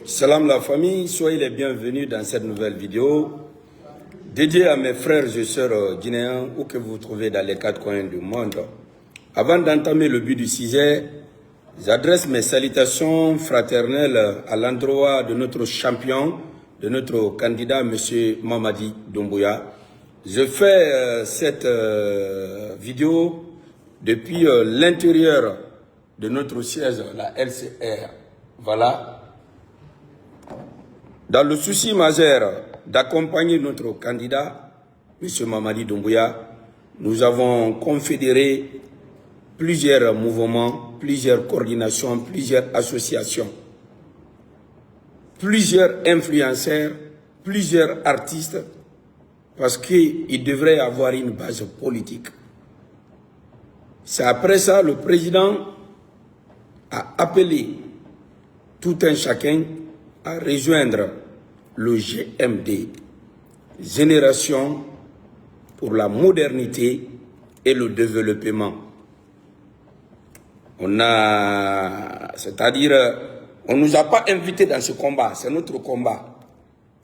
Salam la famille, soyez les bienvenus dans cette nouvelle vidéo dédiée à mes frères et sœurs guinéens où que vous vous trouvez dans les quatre coins du monde. Avant d'entamer le but du sujet, j'adresse mes salutations fraternelles à l'endroit de notre champion, de notre candidat, M. Mamadi Doumbouya. Je fais cette vidéo depuis l'intérieur de notre siège, la LCR. Voilà. Dans le souci majeur d'accompagner notre candidat, M. Mamadi Doumbouya, nous avons confédéré plusieurs mouvements, plusieurs coordinations, plusieurs associations, plusieurs influenceurs, plusieurs artistes, parce qu'il devrait avoir une base politique. C'est après ça, le président a appelé tout un chacun à rejoindre le GMD, Génération pour la modernité et le développement. C'est-à-dire, on ne nous a pas invités dans ce combat, c'est notre combat.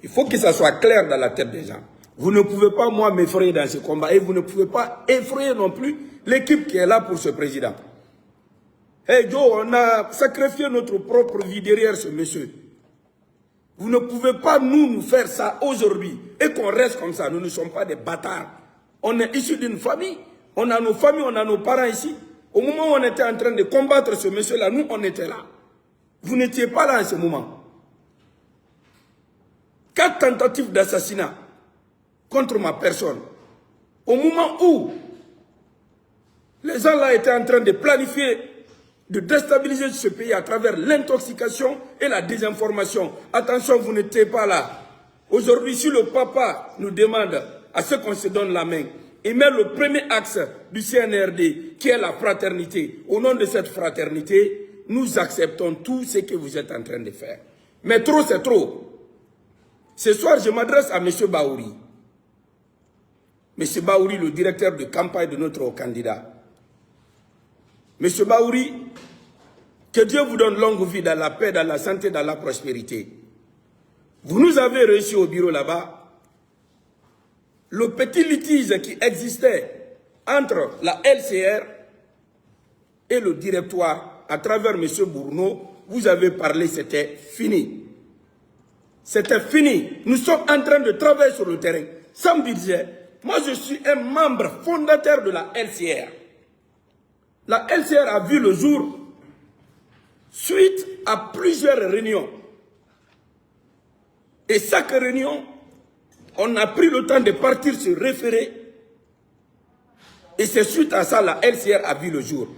Il faut que ça soit clair dans la tête des gens. Vous ne pouvez pas, moi, m'effrayer dans ce combat et vous ne pouvez pas effrayer non plus l'équipe qui est là pour ce président. Hey Joe, on a sacrifié notre propre vie derrière ce monsieur. Vous ne pouvez pas nous faire ça aujourd'hui et qu'on reste comme ça. Nous ne sommes pas des bâtards. On est issus d'une famille. On a nos familles, on a nos parents ici. Au moment où on était en train de combattre ce monsieur-là, nous, on était là. Vous n'étiez pas là en ce moment. 4 tentatives d'assassinat contre ma personne. Au moment où les gens là étaient en train de planifier, de déstabiliser ce pays à travers l'intoxication et la désinformation. Attention, vous n'étiez pas là. Aujourd'hui, si le papa nous demande à ce qu'on se donne la main, et met le premier axe du CNRD, qui est la fraternité, au nom de cette fraternité, nous acceptons tout ce que vous êtes en train de faire. Mais trop, c'est trop. Ce soir, je m'adresse à M. Baouri. M. Baouri, le directeur de campagne de notre candidat. M. Baouri, que Dieu vous donne longue vie dans la paix, dans la santé, dans la prospérité. Vous nous avez réussi au bureau là-bas. Le petit litige qui existait entre la LCR et le directoire à travers M. Bourneau, vous avez parlé, c'était fini. C'était fini. Nous sommes en train de travailler sur le terrain. Sam disait, moi je suis un membre fondateur de la LCR. La LCR a vu le jour suite à plusieurs réunions. Et chaque réunion, on a pris le temps de partir se référer. Et c'est suite à ça la LCR a vu le jour.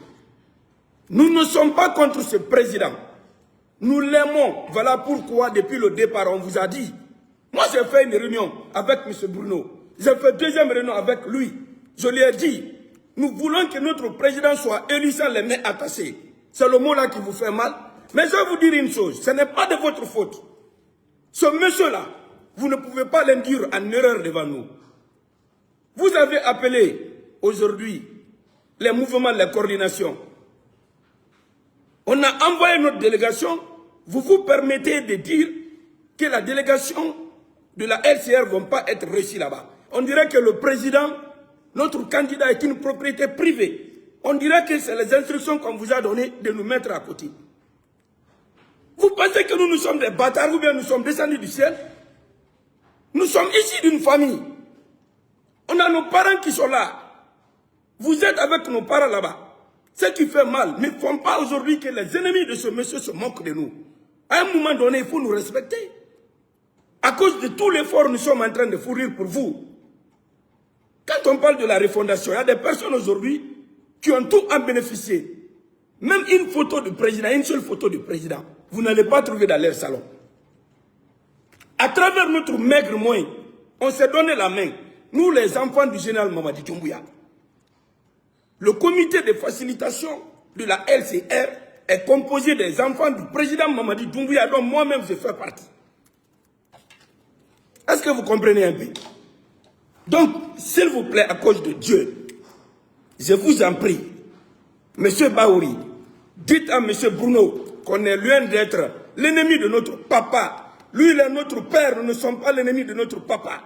Nous ne sommes pas contre ce président. Nous l'aimons. Voilà pourquoi depuis le départ on vous a dit. Moi j'ai fait une réunion avec M. Bruno. J'ai fait deuxième réunion avec lui. Je lui ai dit. Nous voulons que notre président soit élu sans les mains attachées. C'est le mot là qui vous fait mal. Mais je vais vous dire une chose, ce n'est pas de votre faute. Ce monsieur-là, vous ne pouvez pas l'induire en erreur devant nous. Vous avez appelé aujourd'hui les mouvements, les coordinations. On a envoyé notre délégation. Vous vous permettez de dire que la délégation de la LCR ne va pas être reçue là-bas. On dirait que le président... Notre candidat est une propriété privée. On dirait que c'est les instructions qu'on vous a données de nous mettre à côté. Vous pensez que nous sommes des bâtards ou bien nous sommes descendus du ciel? Nous sommes issus d'une famille. On a nos parents qui sont là. Vous êtes avec nos parents là-bas. Ce qui fait mal, ne font pas aujourd'hui que les ennemis de ce monsieur se moquent de nous. À un moment donné, il faut nous respecter. À cause de tout l'effort que nous sommes en train de fournir pour vous. Quand on parle de la refondation, il y a des personnes aujourd'hui qui ont tout en bénéficié. Même une photo du président, une seule photo du président, vous n'allez pas trouver dans leur salon. À travers notre maigre moyen, on s'est donné la main. Nous, les enfants du général Mamadi Doumbouya. Le comité de facilitation de la LCR est composé des enfants du président Mamadi Doumbouya, dont moi-même je fais partie. Est-ce que vous comprenez un peu? Donc, s'il vous plaît, à cause de Dieu, je vous en prie, M. Baouri, dites à M. Bruno qu'on est loin d'être l'ennemi de notre papa. Lui, il est notre père, nous ne sommes pas l'ennemi de notre papa.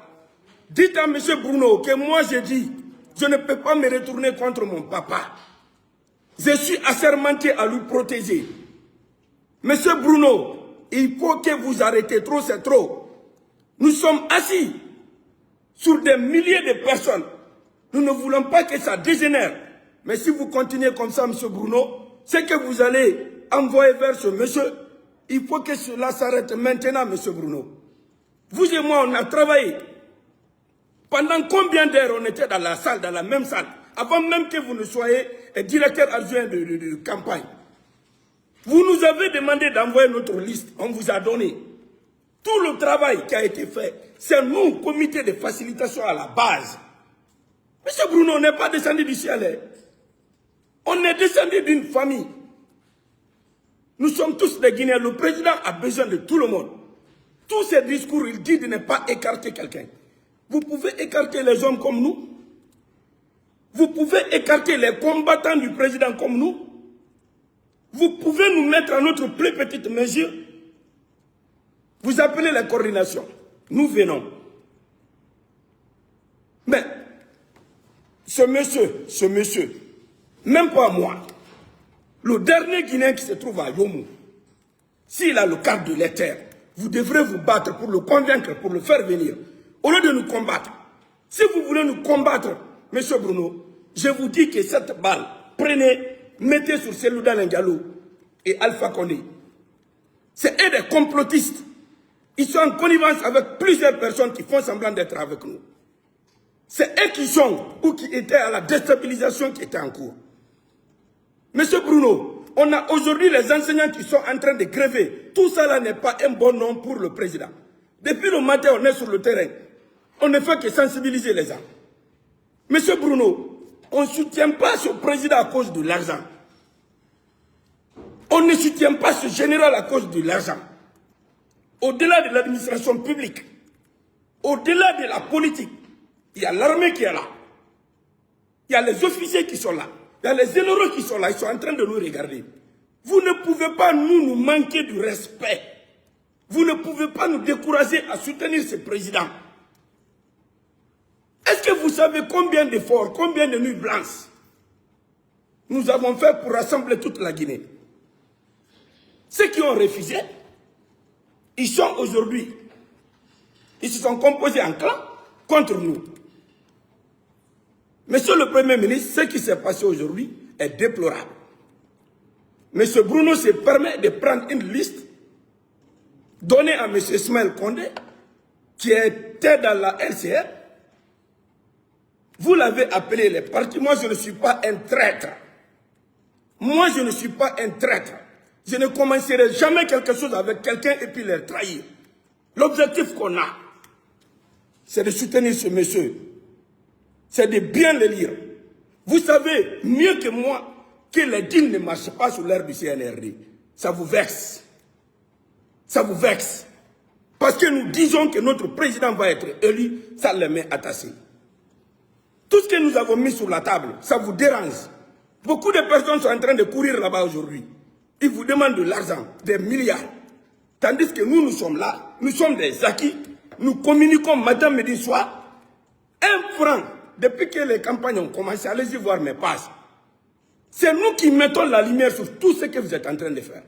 Dites à M. Bruno que moi j'ai dit, je ne peux pas me retourner contre mon papa. Je suis assermenté à lui protéger. M. Bruno, il faut que vous arrêtez, trop c'est trop. Nous sommes assis sur des milliers de personnes. Nous ne voulons pas que ça dégénère. Mais si vous continuez comme ça, M. Bruno, c'est que vous allez envoyer vers ce monsieur. Il faut que cela s'arrête maintenant, M. Bruno. Vous et moi, on a travaillé. Pendant combien d'heures on était dans la salle, dans la même salle, avant même que vous ne soyez directeur adjoint de campagne. Vous nous avez demandé d'envoyer notre liste, on vous a donné. Tout le travail qui a été fait, c'est nous, comité de facilitation à la base. Monsieur Bruno, on n'est pas descendu du ciel. Hein. On est descendu d'une famille. Nous sommes tous des Guinéens. Le président a besoin de tout le monde. Tous ces discours, il dit de ne pas écarter quelqu'un. Vous pouvez écarter les hommes comme nous. Vous pouvez écarter les combattants du président comme nous. Vous pouvez nous mettre à notre plus petite mesure. Vous appelez la coordination. Nous venons. Mais, ce monsieur, même pas moi, le dernier Guinéen qui se trouve à Yomou, s'il a le cadre de l'éther, vous devrez vous battre pour le convaincre, pour le faire venir. Au lieu de nous combattre. Si vous voulez nous combattre, M. Bruno, je vous dis que cette balle, prenez, mettez sur Selouda Lengalo et Alpha Condé. C'est eux des complotistes. Ils sont en connivence avec plusieurs personnes qui font semblant d'être avec nous. C'est eux qui sont ou qui étaient à la déstabilisation qui était en cours. Monsieur Bruno, on a aujourd'hui les enseignants qui sont en train de gréver. Tout ça là n'est pas un bon nom pour le président. Depuis le matin, on est sur le terrain. On ne fait que sensibiliser les gens. Monsieur Bruno, on ne soutient pas ce président à cause de l'argent. On ne soutient pas ce général à cause de l'argent. Au-delà de l'administration publique, au-delà de la politique, il y a l'armée qui est là. Il y a les officiers qui sont là. Il y a les généraux qui sont là. Ils sont en train de nous regarder. Vous ne pouvez pas nous manquer du respect. Vous ne pouvez pas nous décourager à soutenir ce président. Est-ce que vous savez combien d'efforts, combien de nuits blanches nous avons fait pour rassembler toute la Guinée? Ceux qui ont refusé, ils sont aujourd'hui, ils se sont composés en clan contre nous. Monsieur le Premier ministre, ce qui s'est passé aujourd'hui est déplorable. Monsieur Bruno se permet de prendre une liste donnée à monsieur Ismaël Condé, qui était dans la LCR. Vous l'avez appelé les partis. Moi, je ne suis pas un traître. Moi, je ne suis pas un traître. Je ne commencerai jamais quelque chose avec quelqu'un et puis les trahir. L'objectif qu'on a, c'est de soutenir ce monsieur. C'est de bien le lire. Vous savez mieux que moi que les deals ne marchent pas sur l'ère du CNRD. Ça vous vexe. Ça vous vexe. Parce que nous disons que notre président va être élu, ça les met attachés. Tout ce que nous avons mis sur la table, ça vous dérange. Beaucoup de personnes sont en train de courir là-bas aujourd'hui. Ils vous demandent de l'argent, des milliards. Tandis que nous, nous sommes là, nous sommes des acquis, nous communiquons matin, midi, soir. 1 franc, depuis que les campagnes ont commencé, allez-y voir mes pages. C'est nous qui mettons la lumière sur tout ce que vous êtes en train de faire.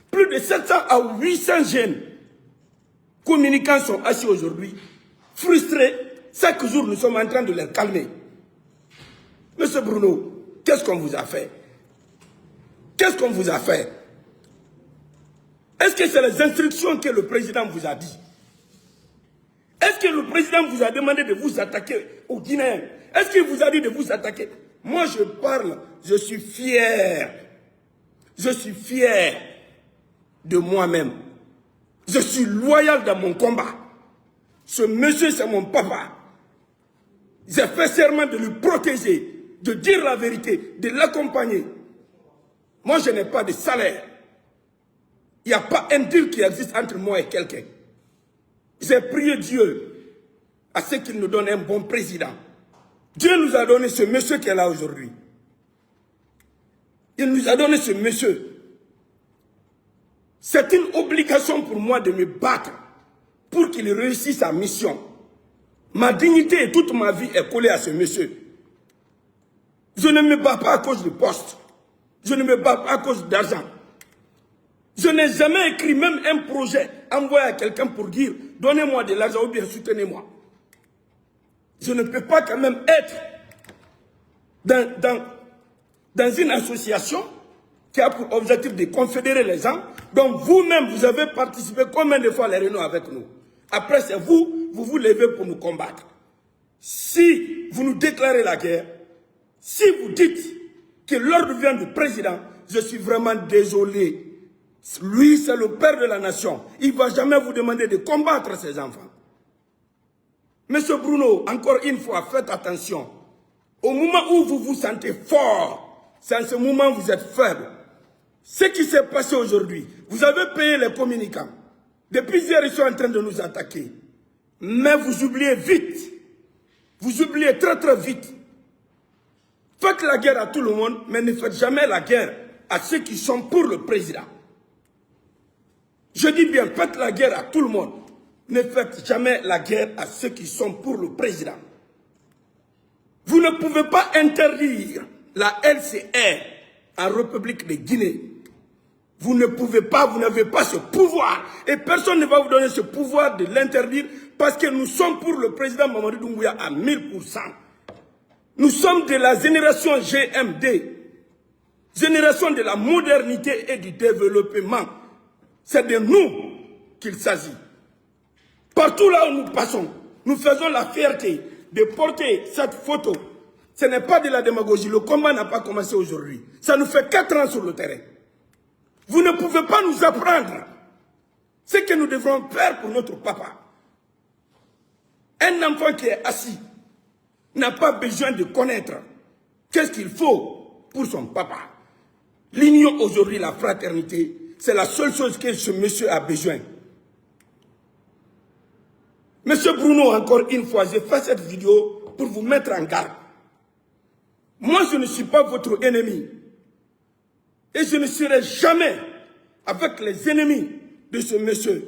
Plus de 700 à 800 jeunes communicants sont assis aujourd'hui, frustrés. Chaque jour, nous sommes en train de les calmer. Monsieur Bruno, qu'est-ce qu'on vous a fait? Qu'est-ce qu'on vous a fait? Est-ce que c'est les instructions que le président vous a dit? Est-ce que le président vous a demandé de vous attaquer aux Guinéens? Est-ce qu'il vous a dit de vous attaquer? Moi, je parle, je suis fier. Je suis fier de moi-même. Je suis loyal dans mon combat. Ce monsieur, c'est mon papa. J'ai fait serment de lui protéger, de dire la vérité, de l'accompagner. Moi, je n'ai pas de salaire. Il n'y a pas un deal qui existe entre moi et quelqu'un. J'ai prié Dieu à ce qu'il nous donne un bon président. Dieu nous a donné ce monsieur qui est là aujourd'hui. Il nous a donné ce monsieur. C'est une obligation pour moi de me battre pour qu'il réussisse sa mission. Ma dignité et toute ma vie est collée à ce monsieur. Je ne me bats pas à cause du poste. Je ne me bats pas à cause d'argent. Je n'ai jamais écrit même un projet envoyé à quelqu'un pour dire « Donnez-moi de l'argent ou bien soutenez-moi ». Je ne peux pas quand même être dans une association qui a pour objectif de confédérer les gens, dont vous-même, vous avez participé combien de fois à les réunions avec nous. Après, c'est vous vous levez pour nous combattre. Si vous nous déclarez la guerre, si vous dites que l'ordre vient du président, je suis vraiment désolé. Lui, c'est le père de la nation. Il ne va jamais vous demander de combattre ses enfants. Monsieur Bruno, encore une fois, faites attention. Au moment où vous vous sentez fort, c'est en ce moment où vous êtes faible. Ce qui s'est passé aujourd'hui, vous avez payé les communicants. Depuis hier, ils sont en train de nous attaquer. Mais vous oubliez vite. Vous oubliez très très vite. Faites la guerre à tout le monde, mais ne faites jamais la guerre à ceux qui sont pour le président. Je dis bien, faites la guerre à tout le monde. Ne faites jamais la guerre à ceux qui sont pour le président. Vous ne pouvez pas interdire la LCR en République de Guinée. Vous ne pouvez pas, vous n'avez pas ce pouvoir. Et personne ne va vous donner ce pouvoir de l'interdire parce que nous sommes pour le président Mamadou Doumbouya à 1000%. Nous sommes de la génération GMD, génération de la modernité et du développement. C'est de nous qu'il s'agit. Partout là où nous passons, nous faisons la fierté de porter cette photo. Ce n'est pas de la démagogie. Le combat n'a pas commencé aujourd'hui. Ça nous fait 4 ans sur le terrain. Vous ne pouvez pas nous apprendre ce que nous devrons faire pour notre papa. Un enfant qui est assis n'a pas besoin de connaître qu'est-ce qu'il faut pour son papa. L'union aujourd'hui, la fraternité, c'est la seule chose que ce monsieur a besoin. Monsieur Bruno, encore une fois, j'ai fait cette vidéo pour vous mettre en garde. Moi, je ne suis pas votre ennemi. Et je ne serai jamais avec les ennemis de ce monsieur.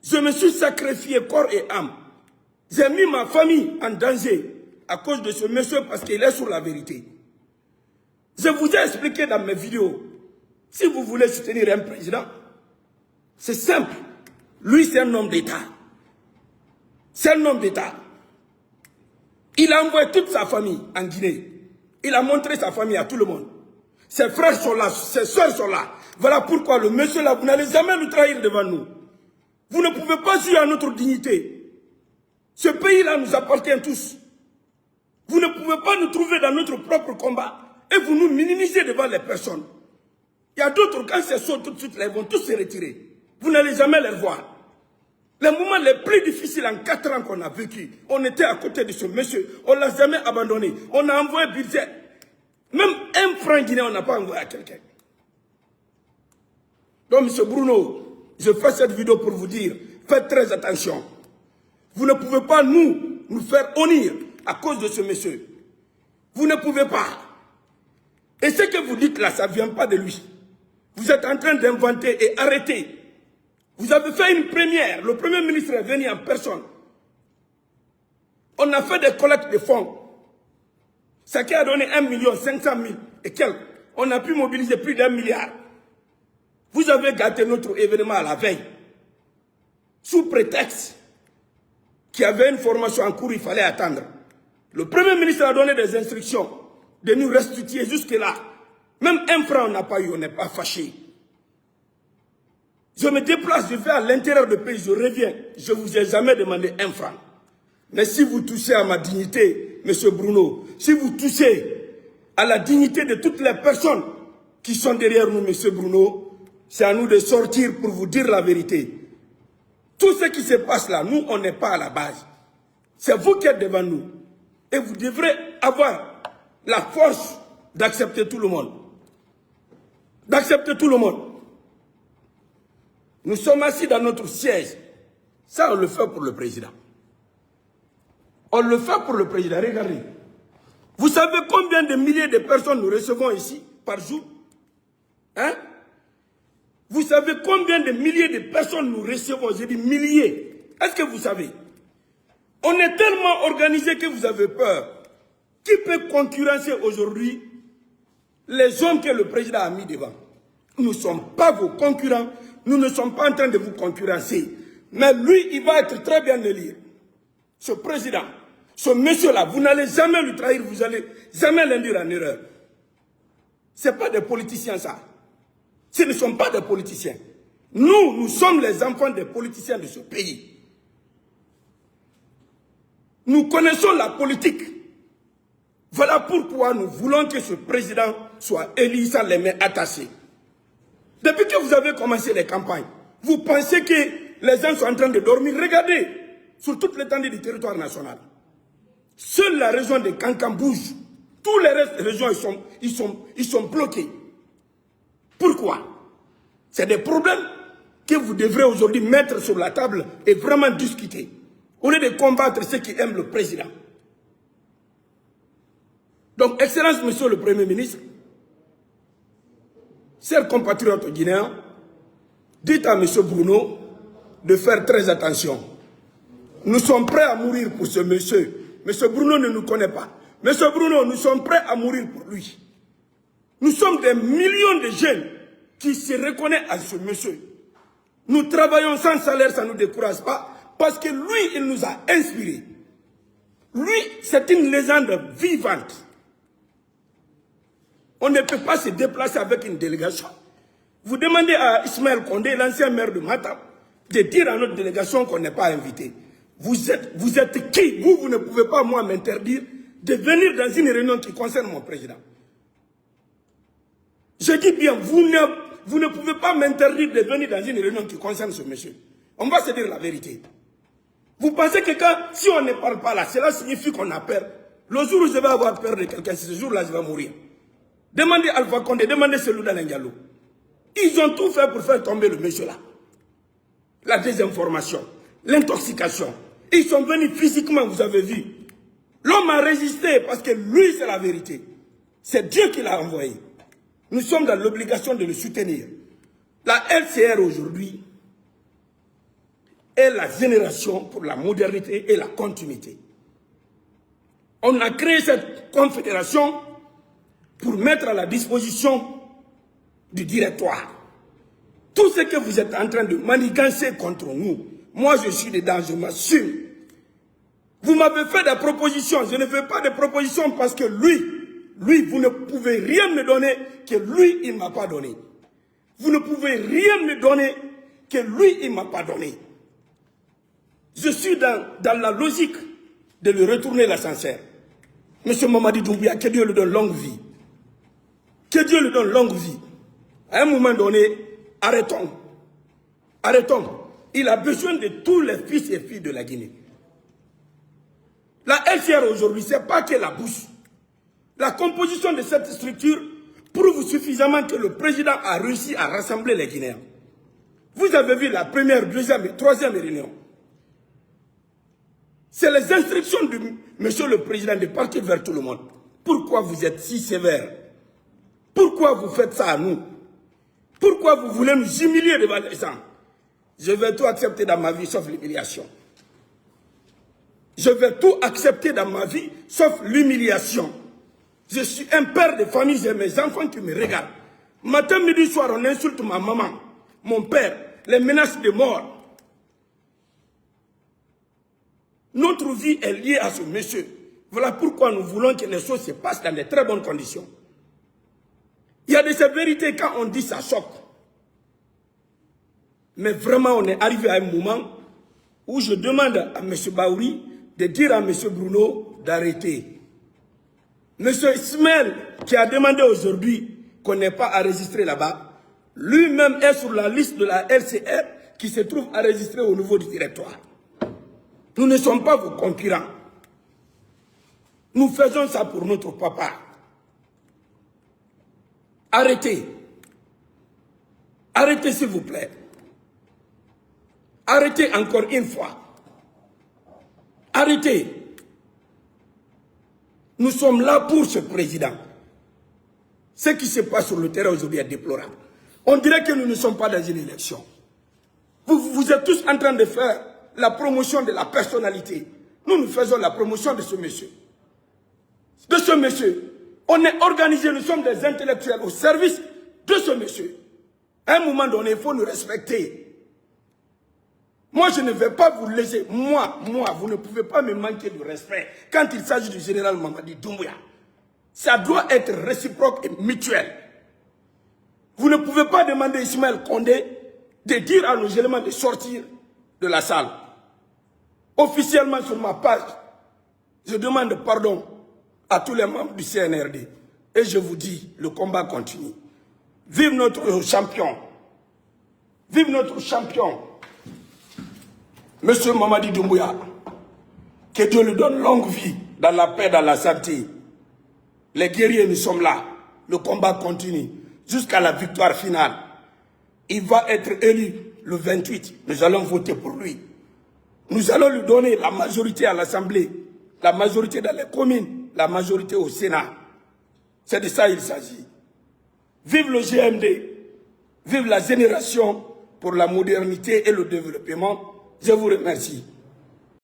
Je me suis sacrifié corps et âme. J'ai mis ma famille en danger à cause de ce monsieur parce qu'il est sur la vérité. Je vous ai expliqué dans mes vidéos, si vous voulez soutenir un président, c'est simple. Lui, c'est un homme d'État. C'est un homme d'État. Il a envoyé toute sa famille en Guinée. Il a montré sa famille à tout le monde. Ses frères sont là, ses soeurs sont là. Voilà pourquoi le monsieur là, vous n'allez jamais le trahir devant nous. Vous ne pouvez pas jouer à notre dignité. Ce pays-là nous appartient tous. Vous ne pouvez pas nous trouver dans notre propre combat et vous nous minimisez devant les personnes. Il y a d'autres, quand c'est chaud tout de suite, là, ils vont tous se retirer. Vous n'allez jamais les voir. Les moments les plus difficiles en 4 ans qu'on a vécu, on était à côté de ce monsieur, on ne l'a jamais abandonné. On a envoyé budget. Même un franc guinéen, on n'a pas envoyé à quelqu'un. Donc, M. Bruno, je fais cette vidéo pour vous dire, faites très attention. Vous ne pouvez pas nous faire honneur à cause de ce monsieur. Vous ne pouvez pas. Et ce que vous dites là, ça ne vient pas de lui. Vous êtes en train d'inventer et arrêter. Vous avez fait une première. Le Premier ministre est venu en personne. On a fait des collectes de fonds. Ça qui a donné 1 500 000 et quelques. On a pu mobiliser plus d'1 milliard. Vous avez gâté notre événement à la veille. Sous prétexte qu'il y avait une formation en cours, il fallait attendre. Le Premier ministre a donné des instructions de nous restituer jusque-là. Même un franc on n'a pas eu, on n'est pas fâché. Je me déplace, je vais à l'intérieur du pays, je reviens. Je ne vous ai jamais demandé 1 franc. Mais si vous touchez à ma dignité, M. Bruno, si vous touchez à la dignité de toutes les personnes qui sont derrière nous, M. Bruno, c'est à nous de sortir pour vous dire la vérité. Tout ce qui se passe là, nous, on n'est pas à la base. C'est vous qui êtes devant nous. Et vous devrez avoir la force d'accepter tout le monde. D'accepter tout le monde. Nous sommes assis dans notre siège. Ça, on le fait pour le président. On le fait pour le président. Regardez. Vous savez combien de milliers de personnes nous recevons ici par jour? Hein? Vous savez combien de milliers de personnes nous recevons? J'ai dit milliers. Est-ce que vous savez? On est tellement organisé que vous avez peur. Qui peut concurrencer aujourd'hui les hommes que le président a mis devant? Nous ne sommes pas vos concurrents. Nous ne sommes pas en train de vous concurrencer. Mais lui, il va être très bien élire. Ce président, ce monsieur-là, vous n'allez jamais lui trahir, vous n'allez jamais l'induire en erreur. Ce n'est pas des politiciens, ça. Ce ne sont pas des politiciens. Nous sommes les enfants des politiciens de ce pays. Nous connaissons la politique. Voilà pourquoi nous voulons que ce président soit élu sans les mains attachées. Depuis que vous avez commencé les campagnes, vous pensez que les gens sont en train de dormir? Regardez, sur toute l'étendue du territoire national. Seule la région de Kankan bouge. Tous les restes des régions, ils sont bloqués. Pourquoi? C'est des problèmes que vous devrez aujourd'hui mettre sur la table et vraiment discuter. Au lieu de combattre ceux qui aiment le président. Donc, Excellence, Monsieur le Premier ministre, chers compatriotes guinéens, dites à M. Bruno de faire très attention. Nous sommes prêts à mourir pour ce monsieur. M. Bruno ne nous connaît pas. M. Bruno, nous sommes prêts à mourir pour lui. Nous sommes des millions de jeunes qui se reconnaissent à ce monsieur. Nous travaillons sans salaire, ça ne nous décourage pas, parce que lui, il nous a inspirés. Lui, c'est une légende vivante. On ne peut pas se déplacer avec une délégation. Vous demandez à Ismaël Condé, l'ancien maire de Matam, de dire à notre délégation qu'on n'est pas invité. Vous êtes qui? Vous ne pouvez pas, moi, m'interdire de venir dans une réunion qui concerne mon président. Je dis bien, vous ne pouvez pas m'interdire de venir dans une réunion qui concerne ce monsieur. On va se dire la vérité. Vous pensez que si on ne parle pas là, cela signifie qu'on a peur. Le jour où je vais avoir peur de quelqu'un, ce jour-là, je vais mourir. Demandez Alpha Condé, demandez Selouda Lengalou. Ils ont tout fait pour faire tomber le monsieur là. La désinformation, l'intoxication. Ils sont venus physiquement, vous avez vu. L'homme a résisté parce que lui, c'est la vérité. C'est Dieu qui l'a envoyé. Nous sommes dans l'obligation de le soutenir. La LCR aujourd'hui est la génération pour la modernité et la continuité. On a créé cette confédération pour mettre à la disposition du directoire tout ce que vous êtes en train de manigancer contre nous. Moi, je suis dedans, je m'assume. Vous m'avez fait des propositions. Je ne fais pas de propositions parce que lui, vous ne pouvez rien me donner que lui, il ne m'a pas donné. Vous ne pouvez rien me donner que lui, il ne m'a pas donné. Je suis dans la logique de lui retourner l'ascenseur. Monsieur Mamadi Doumbouya, que Dieu lui donne longue vie. Que Dieu lui donne longue vie. À un moment donné, arrêtons. Arrêtons. Il a besoin de tous les fils et filles de la Guinée. La LCR aujourd'hui, ce n'est pas que la bouche. La composition de cette structure prouve suffisamment que le président a réussi à rassembler les Guinéens. Vous avez vu la première, deuxième et troisième réunion. C'est les instructions de monsieur le président de partir vers tout le monde. Pourquoi vous êtes si sévère? Pourquoi vous faites ça à nous? Pourquoi vous voulez nous humilier devant les gens? Je vais tout accepter dans ma vie sauf l'humiliation. Je vais tout accepter dans ma vie sauf l'humiliation. Je suis un père de famille, j'ai mes enfants qui me regardent. Matin, midi, soir, on insulte ma maman, mon père, les menaces de mort. Notre vie est liée à ce monsieur. Voilà pourquoi nous voulons que les choses se passent dans de très bonnes conditions. Il y a de ces vérités, quand on dit ça choque. Mais vraiment, on est arrivé à un moment où je demande à M. Baouri de dire à M. Bruno d'arrêter. M. Ismaël, qui a demandé aujourd'hui qu'on n'ait pas à enregistrer là-bas, lui-même est sur la liste de la LCR qui se trouve enregistrée au niveau du directoire. Nous ne sommes pas vos concurrents. Nous faisons ça pour notre papa. Arrêtez. Arrêtez, s'il vous plaît. Arrêtez encore une fois. Arrêtez. Nous sommes là pour ce président. Ce qui se passe sur le terrain aujourd'hui est déplorable. On dirait que nous ne sommes pas dans une élection. Vous êtes tous en train de faire la promotion de la personnalité. Nous faisons la promotion de ce monsieur. De ce monsieur. On est organisé, nous sommes des intellectuels au service de ce monsieur. À un moment donné, il faut nous respecter. Moi, je ne vais pas vous laisser. Moi, vous ne pouvez pas me manquer de respect quand il s'agit du général Mamadi Doumbouya. Ça doit être réciproque et mutuel. Vous ne pouvez pas demander à Ismaël Condé de dire à nos éléments de sortir de la salle. Officiellement sur ma page, je demande pardon à tous les membres du CNRD. Et je vous dis, le combat continue. Vive notre champion. Vive notre champion. Monsieur Mamadi Doumbouya. Que Dieu lui donne longue vie, dans la paix, dans la santé. Les guerriers, nous sommes là. Le combat continue jusqu'à la victoire finale. Il va être élu le 28. Nous allons voter pour lui. Nous allons lui donner la majorité à l'Assemblée, la majorité dans les communes, la majorité au Sénat. C'est de ça qu'il s'agit. Vive le GMD. Vive la génération pour la modernité et le développement. Je vous remercie.